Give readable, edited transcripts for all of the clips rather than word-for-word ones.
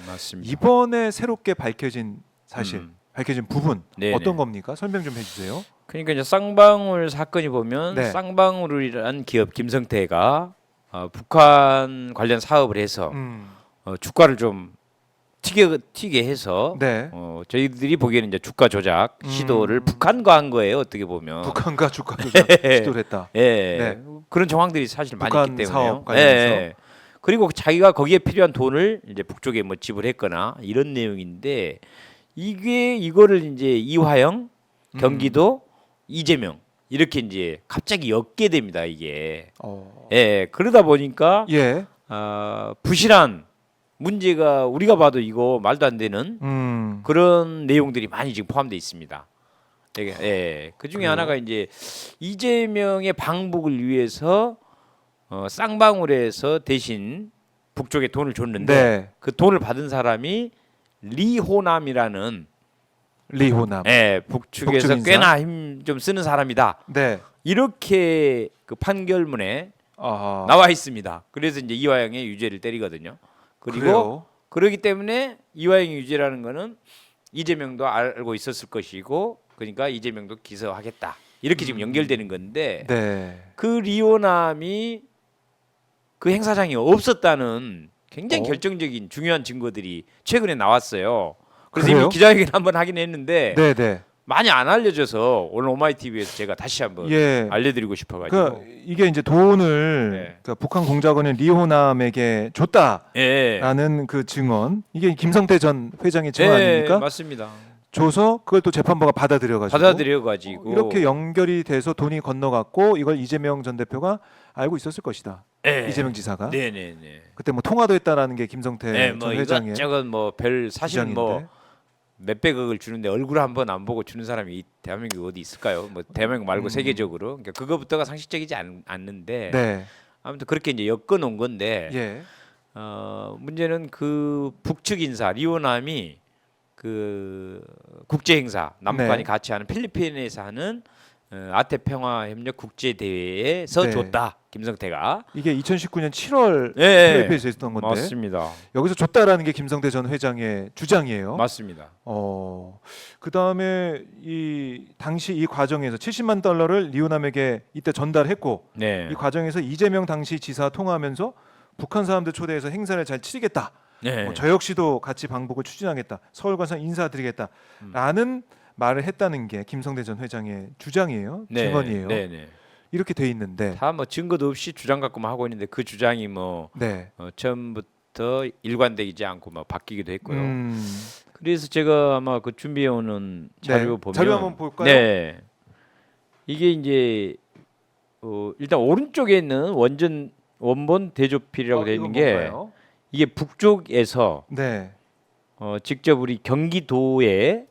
맞습니다. 이번에 새롭게 밝혀진 사실, 밝혀진 부분 네네. 어떤 겁니까? 설명 좀 해주세요. 그러니까 이제 쌍방울 사건이 보면 네. 쌍방울이라는 기업 김성태가 북한 관련 사업을 해서 주가를 좀 튀게 해서 네. 저희들이 보기에는 이제 주가 조작 시도를 북한과 한 거예요. 어떻게 보면 북한과 주가 조작 시도를 했다. 예, 네. 그런 정황들이 사실 많이 북한 있기 때문에요. 사업 관련해서. 그리고 자기가 거기에 필요한 돈을 이제 북쪽에 뭐 지불했거나 이런 내용인데 이거를 이제 이화영, 경기도, 이재명 이렇게 이제 갑자기 엮게 됩니다. 이게 그러다 보니까 예. 부실한 문제가 우리가 봐도 이거 말도 안 되는 그런 내용들이 많이 지금 포함되어 있습니다. 그 중에 그래요? 하나가 이제 이재명의 방북을 위해서 쌍방울에서 대신 북쪽에 돈을 줬는데 네. 그 돈을 받은 사람이 리호남이라는 리호남. 북측에서 북측 인사? 꽤나 힘 좀 쓰는 사람이다. 네. 이렇게 그 판결문에 아하. 나와 있습니다. 그래서 이제 이화영의 유죄를 때리거든요. 그리고 그래요? 그러기 때문에 이화영의 유죄라는 거는 이재명도 알고 있었을 것이고 그러니까 이재명도 기소하겠다. 이렇게 지금 연결되는 건데 네. 그 리오남이 그 행사장이 없었다는 굉장히 결정적인 중요한 증거들이 최근에 나왔어요. 그래서 그래요? 이미 기자회견 한번 하긴 했는데 네, 네. 많이 안 알려져서 오늘 오마이TV에서 제가 다시 한번 예. 알려드리고 싶어가지고 이게 이제 돈을 네. 그러니까 북한 공작원은 리호남에게 줬다라는 그 증언 이게 김성태 전 회장의 증언 아닙니까? 맞습니다. 줘서 그걸 또 재판부가 받아들여가지고 이렇게 연결이 돼서 돈이 건너갔고 이걸 이재명 전 대표가 알고 있었을 것이다. 이재명 지사가 네네네. 그때 뭐 통화도 했다라는 게 김성태 뭐 전 회장의 이것저것 뭐별 사실 주장인데. 뭐 몇백억을 주는데 얼굴 한번 안 보고 주는 사람이 이 대한민국 어디 있을까요? 뭐 대한민국 말고 세계적으로 그러니까 그거부터가 상식적이지 않는데 네. 아무튼 그렇게 이제 엮어 놓은 건데 예. 문제는 그 북측 인사 리오남이 그 국제 행사 남북한이 네. 같이 하는 필리핀에서 하는 아태 평화 협력 국제 대회에서 네. 줬다 김성태가 이게 2019년 7월 예, 필리핀에서 있었던 건데 맞습니다. 여기서 줬다라는 게 김성태 전 회장의 주장이에요. 맞습니다. 그다음에 이 당시 이 과정에서 70만 달러를 리오남에게 이때 전달했고 네. 이 과정에서 이재명 당시 지사 통화하면서 북한 사람들 초대해서 행사를 잘 치르겠다. 네. 저 역시도 같이 방북을 추진하겠다. 서울 가서 인사드리겠다라는 말을 했다는 게 김성태 전 회장의 주장이에요. 증언이에요. 네. 이렇게 돼 있는데 다 뭐 증거도 없이 주장 갖고만 하고 있는데 그 주장이 뭐 네. 처음부터 일관되지 않고 뭐 바뀌기도 했고요. 그래서 제가 아마 그 준비해 오는 자료 보면 자료 한번 볼까요? 네. 이게 이제 일단 오른쪽에 있는 원본 대조필이라고 되어 있는 게 뭔가요? 이게 북쪽에서 네. 직접 우리 경기도에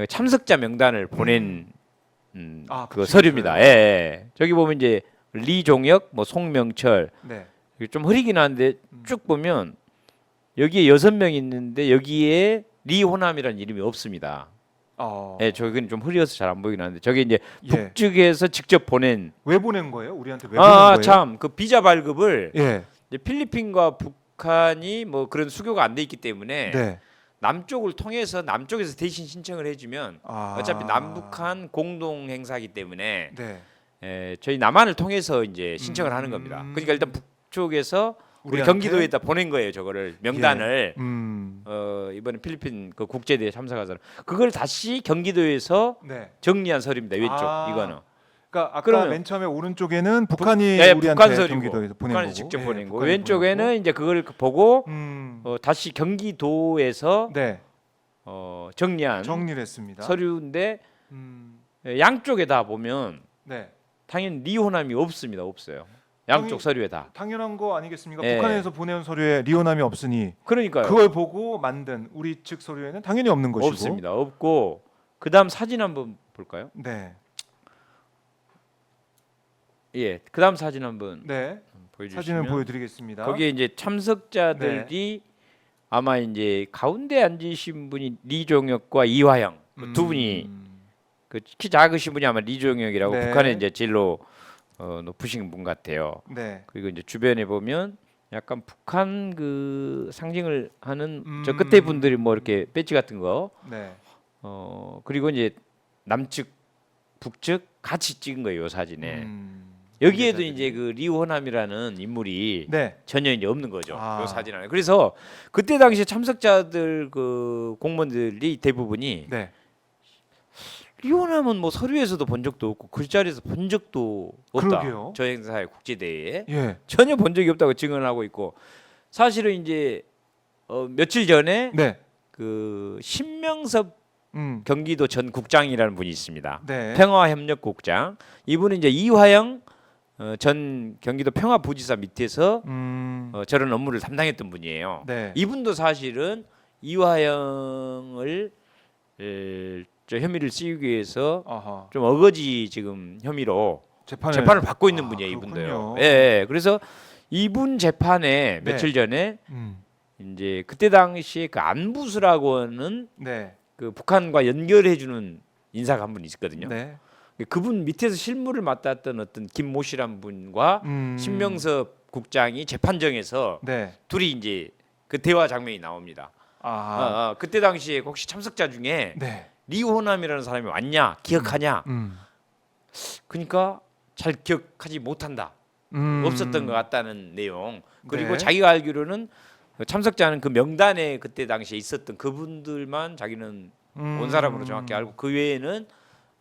참석자 명단을 보낸 그 서류입니다. 예. 저기 보면 이제 리종혁, 뭐 송명철 네. 좀 흐리긴 한데 쭉 보면 여기에 6명이 있는데 여기에 리호남이라는 이름이 없습니다. 예, 저기는 좀 흐려서 잘 안 보이긴 하는데 저게 이제 북측에서 직접 보낸 왜 보낸 거예요? 우리한테 왜 보낸 거예요? 참, 그 비자 발급을 예. 이제 필리핀과 북한이 뭐 그런 수교가 안 돼 있기 때문에 네. 남쪽을 통해서 남쪽에서 대신 신청을 해주면 어차피 남북한 공동 행사이기 때문에 네. 저희 남한을 통해서 이제 신청을 하는 겁니다. 그러니까 일단 북쪽에서 우리 우리한테? 경기도에다 보낸 거예요. 저거를 명단을 예. 이번에 필리핀 그 국제대회 참석한 사람 그걸 다시 경기도에서 네. 정리한 서류입니다. 왼쪽 이거는. 그러니까 아까 그러면 맨 처음에 오른쪽에는 북한이 우리한테 북한 서류고 경기도에서 보낸 북한이 거고. 직접 예, 보낸 거. 북한이 왼쪽에는 보냈고. 이제 그걸 보고 다시 경기도에서 네. 정리한 정리를 했습니다. 서류인데 양쪽에 다 보면 네. 당연히 리호남이 없습니다. 없어요. 양쪽 서류에 다. 당연한 거 아니겠습니까? 예. 북한에서 보내온 서류에 리오남이 없으니 그러니까요. 그걸 보고 만든 우리 측 서류에는 당연히 없는 것이고. 없습니다. 없고 그다음 사진 한번 볼까요? 네. 예. 그다음 사진 한번 네. 보여주시면 사진을 보여드리겠습니다. 거기에 이제 참석자들이 아마 이제 가운데 앉으신 분이 리종혁과 이화영 두 분이 그 키 작으신 분이 아마 리종혁이라고 네. 북한에 이제 제일로 높으신 분 같아요. 네. 그리고 이제 주변에 보면 약간 북한 그 상징을 하는 저 끝에 분들이 뭐 이렇게 배지 같은 거 네. 그리고 이제 남측 북측 같이 찍은 거예요, 요 사진에. 여기에도 관계자들이. 이제 그 리호남이라는 인물이 네. 전혀 이제 없는 거죠. 아. 요 사진 안에. 그래서 그때 당시에 참석자들 그 공무원들이 대부분이 네. 리호남은 뭐 서류에서도 본 적도 없고 글자리에서 본 적도 없다. 그러게요. 저 행사의 국제대회에 예. 전혀 본 적이 없다고 증언하고 있고 사실은 이제 며칠 전에 네. 그 신명섭 음. 경기도 전 국장이라는 분이 있습니다. 네. 평화협력국장. 이분은 이제 이화영 전 경기도 평화부지사 밑에서 저런 업무를 담당했던 분이에요. 네. 이분도 사실은 이화영을 저 혐의를 씌우기 위해서 아하. 좀 어거지 지금 혐의로 재판을 받고 있는 분이에요. 이분도요. 그렇군요. 예, 예. 그래서 이분 재판에 네. 며칠 전에 음. 이제 그때 당시에 그 안부수라고 하는 네. 그 북한과 연결해주는 인사가 한 분 있었거든요. 네. 그분 밑에서 실무를 맡았던 어떤 김모 씨란 분과 신명섭 국장이 재판정에서 네. 둘이 이제 그 대화 장면이 나옵니다. 아. 그때 당시에 혹시 참석자 중에 네. 리호남이라는 사람이 왔냐 기억하냐? 그러니까 잘 기억하지 못한다. 없었던 것 같다는 내용. 그리고 네. 자기가 알기로는 참석자는 그 명단에 그때 당시에 있었던 그분들만 자기는 온 사람으로 정확히 알고 그 외에는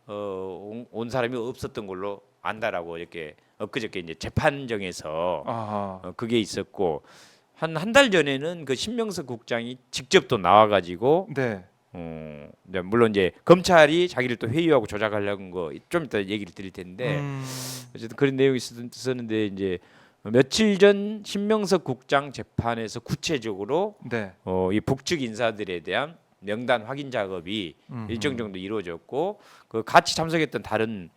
온 사람이 없었던 걸로 안다라고 이렇게 엊그저께 이제 재판정에서 아하. 그게 있었고 한 달 전에는 그 신명석 국장이 직접 또 나와가지고 네. 네, 물론 이제 검찰이 자기를 또 회유하고 조작하려는 거 좀 이따 얘기를 드릴 텐데 어쨌든 그런 내용이 있었는데 이제 며칠 전 신명석 국장 재판에서 구체적으로 네. 이 북측 인사들에 대한 명단 확인 작업이 일정 정도 이루어졌고 그 같이 참석했던 다른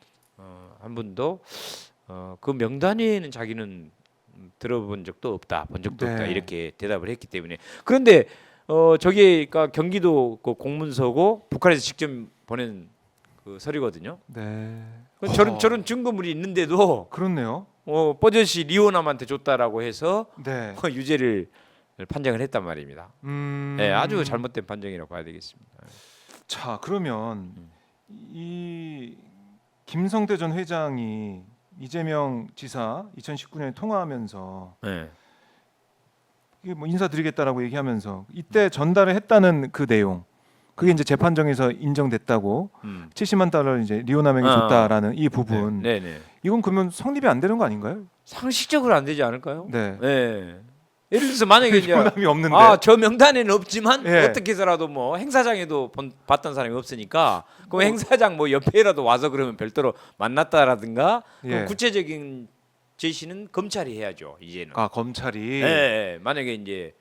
한 분도 그 명단에는 자기는 들어본 적도 없다, 본 적도 없다 네. 이렇게 대답을 했기 때문에 그런데 저게 그러니까 경기도 그 공문서고 북한에서 직접 보낸 그 서류거든요. 네. 저런 증거물이 있는데도 그렇네요. 뻐젓이 리오남한테 줬다라고 해서 네. 유죄를 판정을 했단 말입니다. 네, 아주 잘못된 판정이라고 봐야 되겠습니다. 자, 그러면 이 김성태 전 회장이 이재명 지사 2019년에 통화하면서 네. 이게 뭐 인사드리겠다라고 얘기하면서 이때 전달을 했다는 그 내용, 그게 이제 재판정에서 인정됐다고 70만 달러를 이제 리오남에게 줬다라는 이 부분, 네, 네. 이건 그러면 성립이 안 되는 거 아닌가요? 상식적으로 안 되지 않을까요? 네. 네. 예를 들어서 만약에 이제 리오남이 없는데. 저 명단에는 없지만 예. 어떻게 해서라도 뭐 행사장에도 봤던 사람이 없으니까 그럼 행사장 뭐 옆에라도 와서 그러면 별도로 만났다라든가 그럼 예. 구체적인 제시는 검찰이 해야죠 이제는. 아, 검찰이. 네, 만약에 이제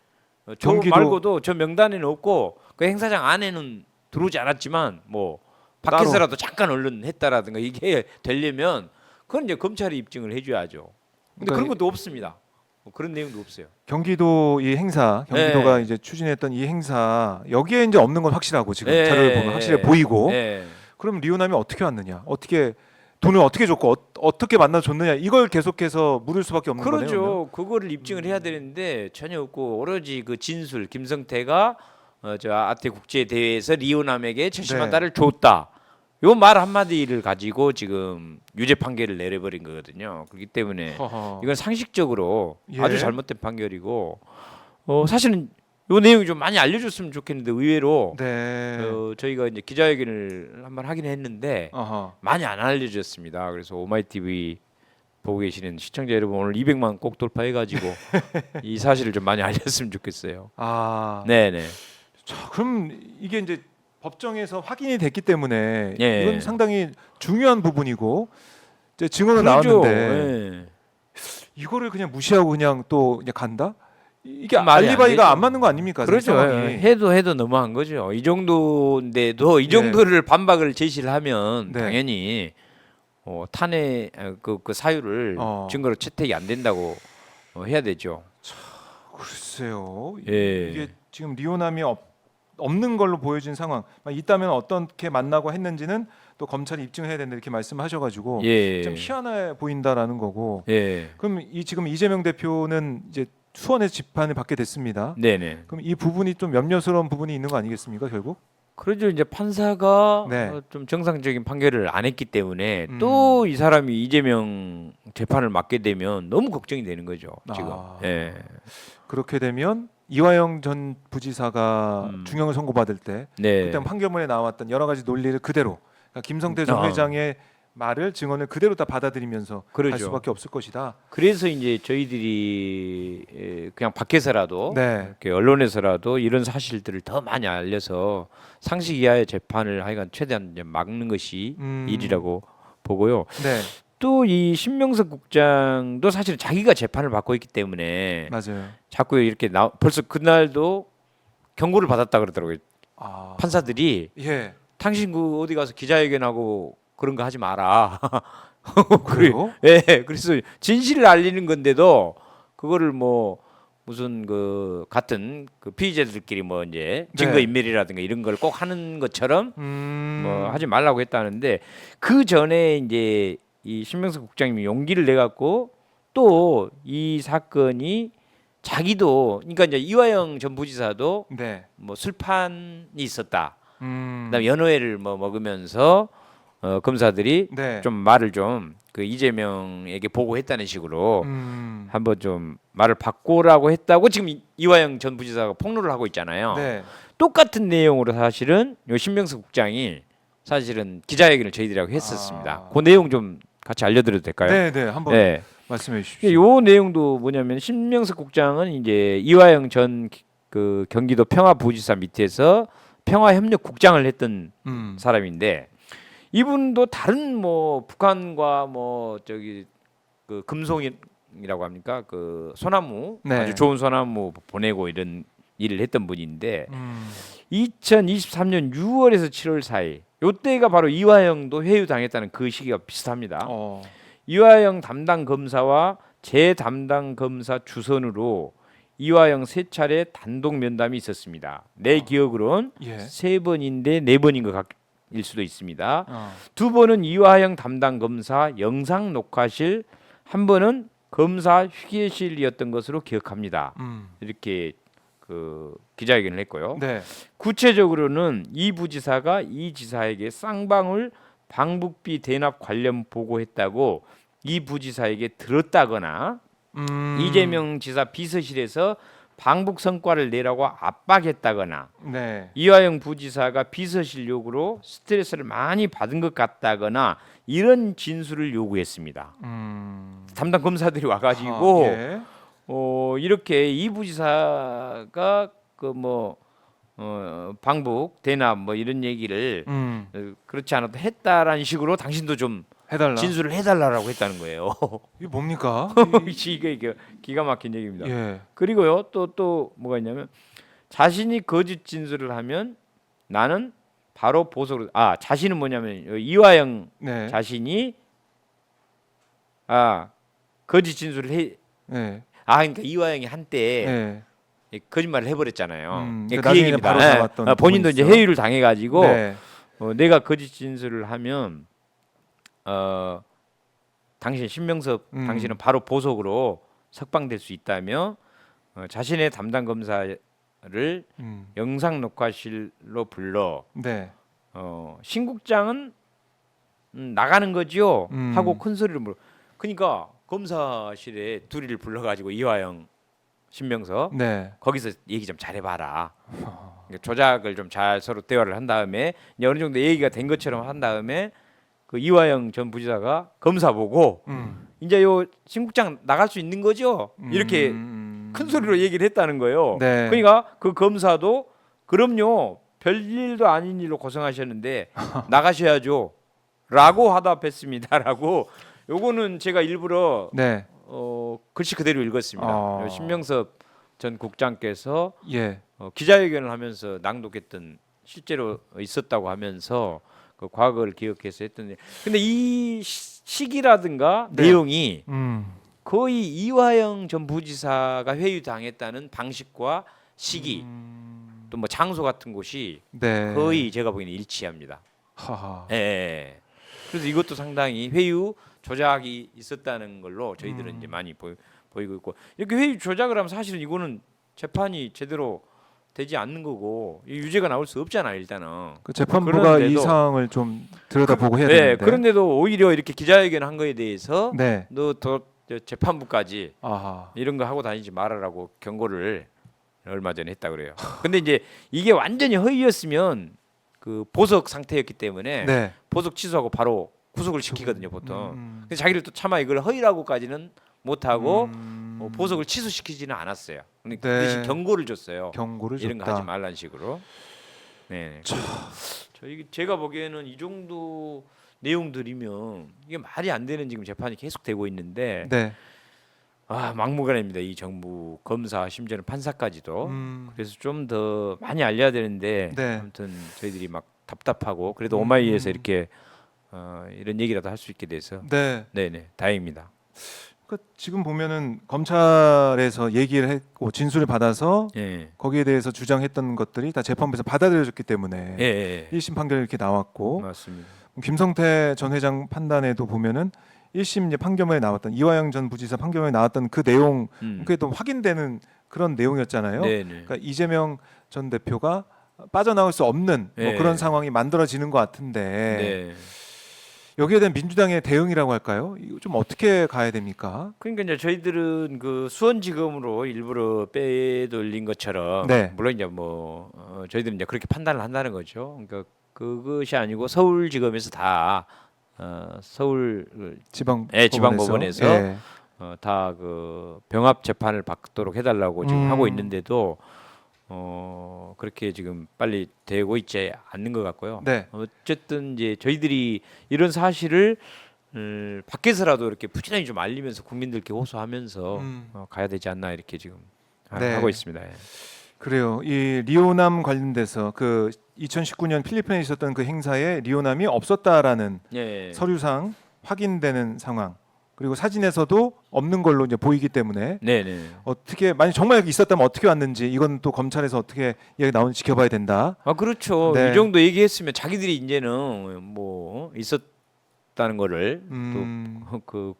저 경기도- 말고도 저 명단에는 없고 그 행사장 안에는 들어오지 않았지만 뭐 밖에서라도 잠깐 얼른 했다라든가 이게 되려면 그건 이제 검찰이 입증을 해줘야죠. 근데 그러니까 그런 것도 없습니다. 뭐 그런 내용도 없어요. 경기도 이 행사, 경기도가 이제 추진했던 이 행사 여기에 이제 없는 건 확실하고 지금 네. 자료를 보면 확실해 보이고. 네. 그럼 리오남이 어떻게 왔느냐? 어떻게 돈을 어떻게 줬고 어떻게 만나 줬느냐? 이걸 계속해서 물을 수밖에 없는 거네요. 그러면? 그렇죠. 그거를 입증을 해야 되는데 전혀 없고 오로지 그 진술 김성태가 저 아태 국제 대회에서 리오남에게 70만 네. 달러를 줬다. 요 말 한마디를 가지고 지금 유죄 판결을 내려버린 거거든요. 그렇기 때문에 허허. 이건 상식적으로 예. 아주 잘못된 판결이고 사실은 요 내용이 좀 많이 알려줬으면 좋겠는데 의외로 네. 저희가 이제 기자회견을 한번 하긴 했는데 아하. 많이 안 알려졌습니다. 그래서 오마이TV 보고 계시는 시청자 여러분 오늘 200만 꼭 돌파해가지고 이 사실을 좀 많이 알렸으면 좋겠어요. 아. 네네. 자, 그럼 이게 이제 법정에서 확인이 됐기 때문에 예. 이건 상당히 중요한 부분이고 이제 증언은 그러죠. 나왔는데 예. 이거를 그냥 무시하고 그냥 또 그냥 간다? 이게 말이 안 알리바이가 되죠. 안 맞는 거 아닙니까? 그렇죠. 상황이. 해도 너무한 거죠. 이 정도인데도 이 정도를 반박을 제시를 하면 네. 당연히 탄핵 그 사유를 증거로 채택이 안 된다고 해야 되죠. 글쎄요. 예. 이게 지금 리오남이 없는 걸로 보여진 상황. 있다면 어떻게 만나고 했는지는 또 검찰이 입증해야 된다 이렇게 말씀하셔가지고 예. 좀 희한해 보인다라는 거고. 예. 그럼 지금 이재명 대표는 이제 수원에서 재판을 받게 됐습니다. 네네. 그럼 이 부분이 좀 염려스러운 부분이 있는 거 아니겠습니까, 결국? 그러죠. 이제 판사가 네. 좀 정상적인 판결을 안 했기 때문에 음. 또 이 사람이 이재명 재판을 맡게 되면 너무 걱정이 되는 거죠. 지금. 아. 예. 그렇게 되면 이화영 전 부지사가 중형을 선고받을 때 네. 그때 판결문에 나왔던 여러 가지 논리를 그대로 그러니까 김성태 전 아. 회장의 말을 증언을 그대로 다 받아들이면서 갈 그러죠. 수밖에 없을 것이다. 그래서 이제 저희들이 그냥 밖에서라도 네. 이렇게 언론에서라도 이런 사실들을 더 많이 알려서 상식 이하의 재판을 하여간 최대한 이제 막는 것이 일이라고 보고요. 네. 또 이 신명석 국장도 사실 자기가 재판을 받고 있기 때문에 맞아요. 자꾸 이렇게 벌써 그날도 경고를 받았다 그러더라고요. 아. 판사들이 예. 당신 그 어디 가서 기자회견하고 그런 거 하지 마라. 그래요? 예, 그래서 진실을 알리는 건데도 그거를 뭐 무슨 그 같은 그 피의자들끼리 뭐 이제 증거 네. 인멸이라든가 이런 걸 꼭 하는 것처럼 뭐 하지 말라고 했다는데 그 전에 이제 이 신명석 국장님이 용기를 내 갖고 또 이 사건이 자기도 그러니까 이제 이화영 전 부지사도 네. 뭐 술판이 있었다. 음. 그다음에 연어회를 뭐 먹으면서 검사들이 네. 좀 말을 좀 그 이재명에게 보고했다는 식으로 한번 좀 말을 바꾸라고 했다고 지금 이화영 전 부지사가 폭로를 하고 있잖아요. 네. 똑같은 내용으로 사실은 요 신명석 국장이 사실은 기자회견을 저희들하고 했었습니다. 아. 그 내용 좀 같이 알려드려도 될까요? 네, 네. 한번 네. 말씀해 주십시오. 요 내용도 뭐냐면 신명석 국장은 이제 이화영 전 그 경기도 평화부지사 밑에서 평화협력국장을 했던 사람인데 이분도 다른 뭐 북한과 뭐 저기 그 금송이라고 합니까? 그 소나무 네. 아주 좋은 소나무 보내고 이런 일을 했던 분인데 2023년 6월에서 7월 사이 요때가 바로 이화영도 회유당했다는 그 시기가 비슷합니다. 이화영 담당 검사와 제 담당 검사 주선으로 이화영 세 차례 단독 면담이 있었습니다. 내 기억으론 예. 3번인데 4번인 것 같일 수도 있습니다. 2번은 이화영 담당 검사 영상 녹화실, 한 번은 검사 휴게실이었던 것으로 기억합니다. 이렇게 그 기자회견을 했고요. 네. 구체적으로는 이 부지사가 이 지사에게 쌍방울 방북비 대납 관련 보고했다고 이 부지사에게 들었다거나 이재명 지사 비서실에서 방북 성과를 내라고 압박했다거나 네. 이화영 부지사가 비서실 요구로 스트레스를 많이 받은 것 같다거나 이런 진술을 요구했습니다. 담당 검사들이 와가지고 예. 이렇게 이 부지사가 그 뭐 방북 대납 뭐 이런 얘기를 그렇지 않아도 했다라는 식으로 당신도 좀 해달라. 진술을 해달라고 했다는 거예요. 이게 뭡니까? 이게 기가 막힌 얘기입니다. 예. 그리고요 또 뭐가 있냐면 자신이 거짓 진술을 하면 나는 바로 보석으로 자신은 뭐냐면 이화영 네. 자신이 거짓 진술을 해. 네. 그러니까 이화영이 한때 네. 거짓말을 해버렸잖아요. 그 그 나중에 얘기입니다. 바로 나왔던 본인도 이제 부분이죠. 회유를 당해가지고 네. 내가 거짓 진술을 하면 당신 신명섭 당신은 바로 보석으로 석방될 수 있다며 자신의 담당 검사를 영상 녹화실로 불러 네. 신국장은 나가는 거지요 하고 음. 큰 소리로 물어. 그러니까 검사실에 둘이를 불러가지고 이화영 신명섭 네. 거기서 얘기 좀 잘해봐라. 그러니까 조작을 좀 잘 서로 대화를 한 다음에 이제 어느 정도 얘기가 된 것처럼 한 다음에 그 이화영 전 부지사가 검사 보고 이제 요 신국장 나갈 수 있는 거죠. 이렇게 큰 소리로 얘기를 했다는 거예요. 네. 그러니까 그 검사도 그럼요 별일도 아닌 일로 고생하셨는데 나가셔야죠. 라고 화답했습니다라고 요거는 제가 일부러 네. 글씨 그대로 읽었습니다. 신명섭 전 국장께서 예. 기자회견을 하면서 낭독했던 실제로 있었다고 하면서 그 과거를 기억해서 했던. 근데 이 시기라든가 네. 내용이 거의 거의 이화영 전 부지사가 회유당했다는 방식과 시기 또 뭐 장소 같은 곳이 네. 거의 제가 보기에는 일치합니다. 하하. 예. 그래서 이것도 상당히 회유 조작이 있었다는 걸로 저희들은 이제 많이 보이고 있고 이렇게 회의 조작을 하면 사실은 이거는 재판이 제대로 되지 않는 거고 이 유죄가 나올 수 없잖아요 일단은. 그 재판부가 이 그런데도- 사항을 좀 들여다보고 해야 네, 되는데. 그런데도 오히려 이렇게 기자회견 한 거에 대해서 네. 너 더 재판부까지 아하. 이런 거 하고 다니지 말아라고 경고를 얼마 전에 했다 그래요. 근데 이제 이게 완전히 허위였으면 그 보석 상태였기 때문에 네. 보석 취소하고 바로 구속을 시키거든요 보통. 음. 근데 자기를 또 차마 이걸 허위라고까지는 못하고 음. 보석을 취소시키지는 않았어요. 근데 그 네. 대신 경고를 줬어요. 경고를 이런 거 줬다. 하지 말라는 식으로. 네. 저 이게 제가 보기에는 이 정도 내용들이면 이게 말이 안 되는 지금 재판이 계속되고 있는데 네. 아 막무가내입니다. 이 정부 검사 심지어는 판사까지도. 음. 그래서 좀 더 많이 알려야 되는데 네. 아무튼 저희들이 막 답답하고 그래도 음. 오마이에서 이렇게 이런 얘기라도 할 수 있게 돼서 네. 네네 다행입니다. 그러니까 지금 보면은 검찰에서 얘기를 했고 진술을 받아서 예. 거기에 대해서 주장했던 것들이 다 재판부에서 받아들여졌기 때문에 예, 예. 1심 판결이 이렇게 나왔고 맞습니다. 김성태 전 회장 판단에도 보면은 1심 이제 판결문에 나왔던 이화영 전 부지사 판결문에 나왔던 그 내용 그게 또 확인되는 그런 내용이었잖아요. 네네. 그러니까 이재명 전 대표가 빠져나올 수 없는 뭐 네. 그런 상황이 만들어지는 것 같은데 네. 여기에 대한 민주당의 대응이라고 할까요? 이거 좀 어떻게 가야 됩니까? 그러니까 이제 저희들은 그 수원지검으로 일부러 빼돌린 것처럼 네. 물론 이제 뭐 저희들은 이제 그렇게 판단을 한다는 거죠. 그러니까 그것이 아니고 서울지검에서 다 서울 지방법원에서 예. 다 그 병합 재판을 받도록 해달라고 지금 하고 있는데도 그렇게 지금 빨리 되고 있지 않는 것 같고요. 네. 어쨌든 이제 저희들이 이런 사실을 밖에서라도 이렇게 부지런히 좀 알리면서 국민들께 호소하면서 가야 되지 않나 이렇게 지금 네. 하고 있습니다. 예. 그래요. 이 리오남 관련돼서 그 2019년 필리핀에 있었던 그 행사에 리오남이 없었다라는 예. 서류상 확인되는 상황. 그리고 사진에서도 없는 걸로 이제 보이기 때문에 네네. 어떻게 만약 정말 있었다면 어떻게 왔는지 이건 또 검찰에서 어떻게 이야기 나오는지 지켜봐야 된다. 아 그렇죠. 네. 이 정도 얘기했으면 자기들이 이제는 뭐 있었다는 거를 또 그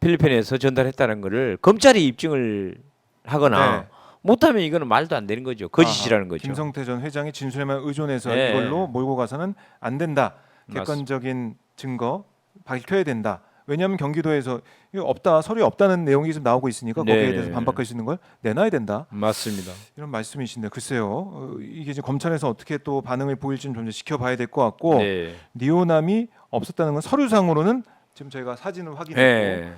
필리핀에서 전달했다는 거를 검찰이 입증을 하거나 네. 못하면 이거는 말도 안 되는 거죠. 거짓이라는 거죠. 김성태 전 회장이 진술에만 의존해서 네. 이걸로 몰고 가서는 안 된다. 맞습니다. 객관적인 증거 밝혀야 된다. 왜냐하면 경기도에서 이거 없다, 서류 없다는 내용이 좀 나오고 있으니까 거기에 네. 대해서 반박할 수 있는 걸 내놔야 된다. 맞습니다. 이런 말씀이신데 글쎄요. 이게 이제 검찰에서 어떻게 또 반응을 보일지는 좀 지켜봐야 될 것 같고 네. 리오남이 없었다는 건 서류상으로는 지금 저희가 사진을 확인했고 네.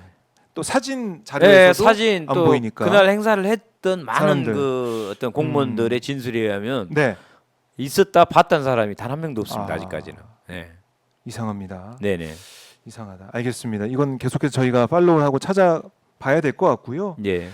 또 사진 네, 자료에서도 사진 안 또 보이니까. 그날 행사를 했던 많은 사람들. 그 어떤 공무원들의 진술에 의하면 네, 있었다 봤다는 사람이 단 한 명도 없습니다. 아. 아직까지는. 네, 이상합니다. 네네. 이상하다. 알겠습니다. 이건 계속해서 저희가 팔로우하고 찾아봐야 될 것 같고요. 예.